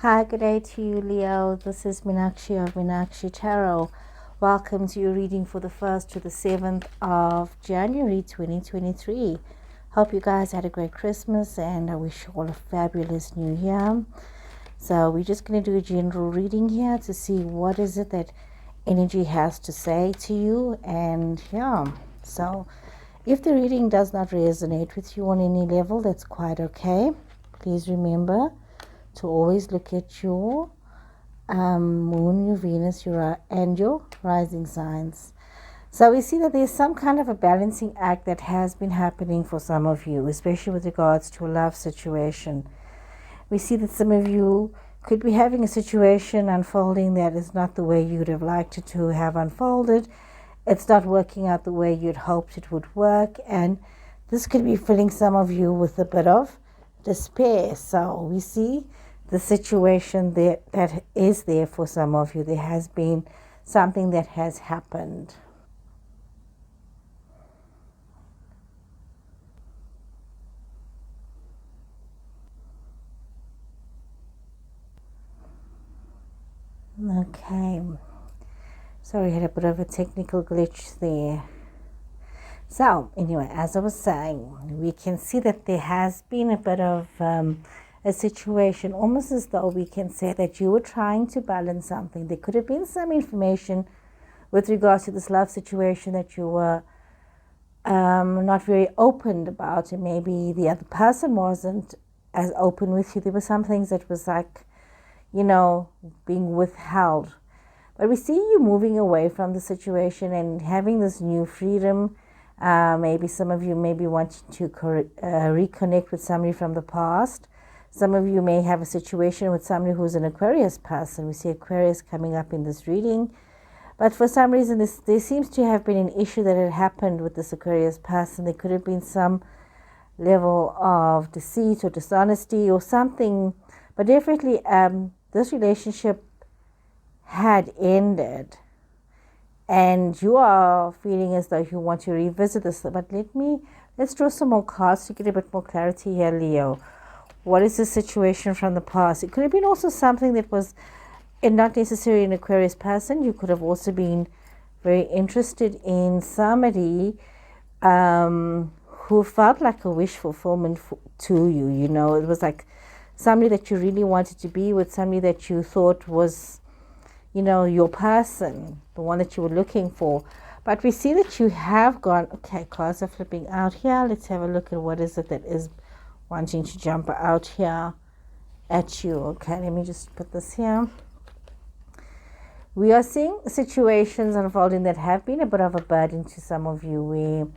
Hi, good day to you, Leo. This is Meenakshi of Meenakshi Tarot. Welcome to your reading for the 1st to the 7th of January 2023. Hope you guys had a great Christmas and I wish you all a fabulous new year. So we're just going to do a general reading here to see what is it that energy has to say to you. And so if the reading does not resonate with you on any level, that's quite okay. Please remember to always look at your moon, your Venus, and your rising signs. So we see that there's some kind of a balancing act that has been happening for some of you, especially with regards to a love situation. We see that some of you could be having a situation unfolding that is not the way you'd have liked it to have unfolded. It's not working out the way you'd hoped it would work, and this could be filling some of you with a bit of despair. So we see the situation that is there for some of you. There has been something that has happened. Okay. Sorry, I had a bit of a technical glitch there. So anyway, as I was saying, we can see that there has been a bit of a situation, almost as though we can say that you were trying to balance something. There could have been some information with regards to this love situation that you were not very open about, and maybe the other person wasn't as open with you. There were some things that was like, being withheld. But we see you moving away from the situation and having this new freedom. Maybe some of you may be wanting to reconnect with somebody from the past. Some of you may have a situation with somebody who's an Aquarius person. We see Aquarius coming up in this reading. But for some reason, there seems to have been an issue that had happened with this Aquarius person. There could have been some level of deceit or dishonesty or something. But definitely, this relationship had ended. And you are feeling as though you want to revisit this. But let's draw some more cards to get a bit more clarity here, Leo. What is the situation from the past? It could have been also something that was not necessarily an Aquarius person. You could have also been very interested in somebody who felt like a wish fulfillment to you. It was like somebody that you really wanted to be with, somebody that you thought was, your person, the one that you were looking for. But we see that you have gone, okay, cards are flipping out here. Let's have a look at what is it that is wanting to jump out here at you. Okay, let me just put this here. We are seeing situations unfolding that have been a bit of a burden to some of you, where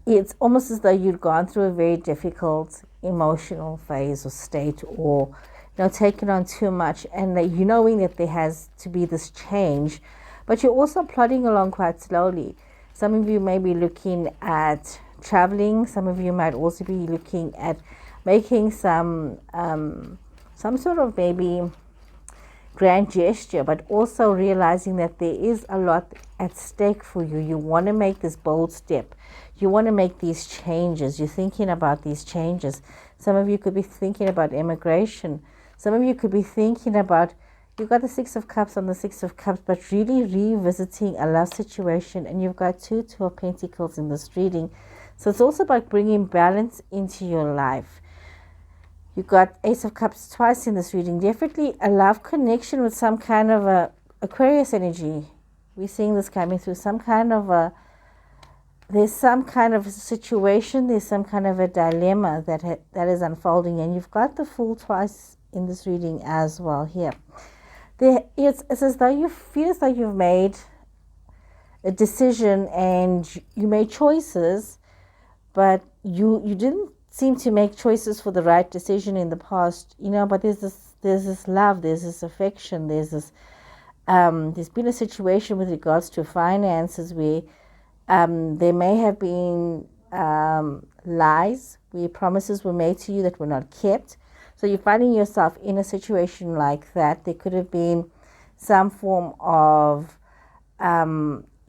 it's almost as though you've gone through a very difficult emotional phase or state, or taken on too much, and you knowing that there has to be this change, but you're also plodding along quite slowly. Some of you may be looking at traveling. Some of you might also be looking at making some sort of maybe grand gesture, but also realizing that there is a lot at stake for you. You want to make this bold step. You want to make these changes. You're thinking about these changes. Some of you could be thinking about immigration. Some of you could be thinking about, you've got the Six of Cups on the Six of Cups, but really revisiting a love situation, and you've got Two of Pentacles in this reading. So it's also about bringing balance into your life. You've got Ace of Cups twice in this reading. Definitely a love connection with some kind of a Aquarius energy. We're seeing this coming through some kind of there's some kind of situation, there's some kind of a dilemma that is unfolding, and you've got the Fool twice in this reading as well here. It's as though you feel as though you've made a decision and you made choices, but you didn't seem to make choices for the right decision in the past, but there's this love, there's this affection, there's been a situation with regards to finances where there may have been lies, where promises were made to you that were not kept. So you're finding yourself in a situation like that. There could have been some form of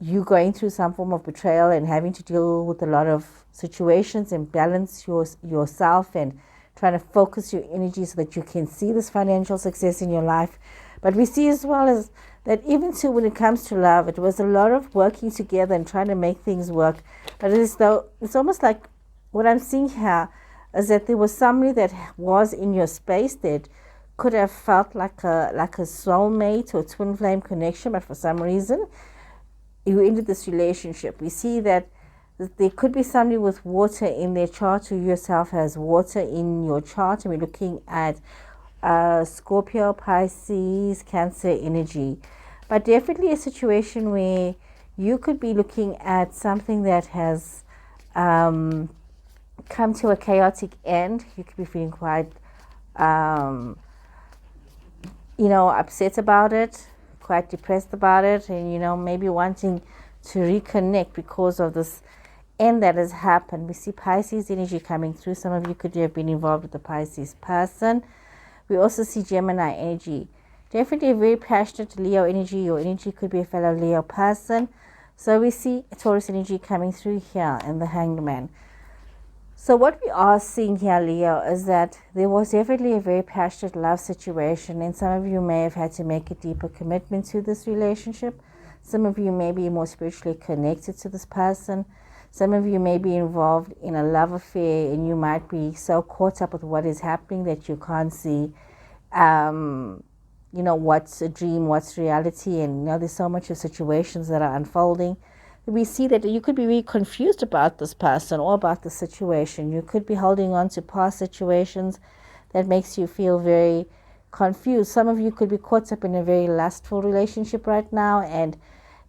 you going through some form of betrayal and having to deal with a lot of situations and balance yourself and trying to focus your energy so that you can see this financial success in your life. But we see as well as that even too when it comes to love, it was a lot of working together and trying to make things work. But it's almost like what I'm seeing here is that there was somebody that was in your space that could have felt like a soulmate or twin flame connection, but for some reason you ended this relationship. We see that there could be somebody with water in their chart, or yourself has water in your chart, and we're looking at Scorpio, Pisces, Cancer energy. But definitely a situation where you could be looking at something that has come to a chaotic end. You could be feeling quite upset about it, quite depressed about it, and maybe wanting to reconnect because of this end that has happened. We see Pisces energy coming through. Some of you could have been involved with the Pisces person. We also see Gemini energy. Definitely a very passionate Leo energy. Your energy could be a fellow Leo person. So we see Taurus energy coming through here in the Hanged Man. So what we are seeing here, Leo, is that there was definitely a very passionate love situation, and some of you may have had to make a deeper commitment to this relationship. Some of you may be more spiritually connected to this person. Some of you may be involved in a love affair, and you might be so caught up with what is happening that you can't see what's a dream, what's reality, and there's so much of situations that are unfolding. We see that you could be really confused about this person or about the situation. You could be holding on to past situations that makes you feel very confused. Some of you could be caught up in a very lustful relationship right now, and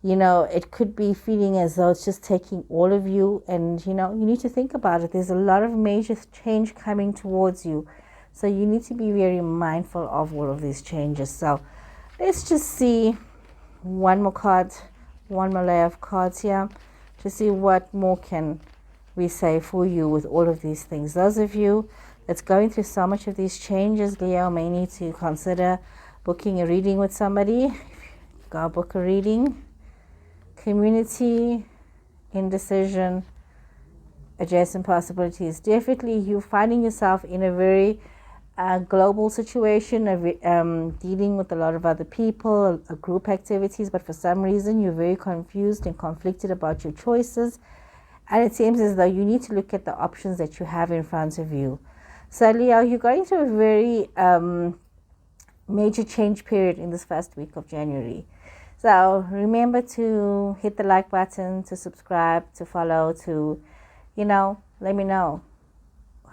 it could be feeling as though it's just taking all of you, and you need to think about it. There's a lot of major change coming towards you, so you need to be very mindful of all of these changes. So let's just see one more card, one more layer of cards here to see what more can we say for you with all of these things. Those of you that's going through so much of these changes, Leo, may need to consider booking a reading with somebody. Go book a reading. Community, indecision, adjacent possibilities. Definitely you finding yourself in a very global situation of dealing with a lot of other people, group activities, but for some reason you're very confused and conflicted about your choices, and it seems as though you need to look at the options that you have in front of you. So Leo, you're going through a very major change period in this first week of January. So remember to hit the like button, to subscribe, to follow, to let me know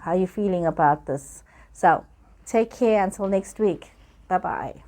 how you're feeling about this. So take care until next week. Bye-bye.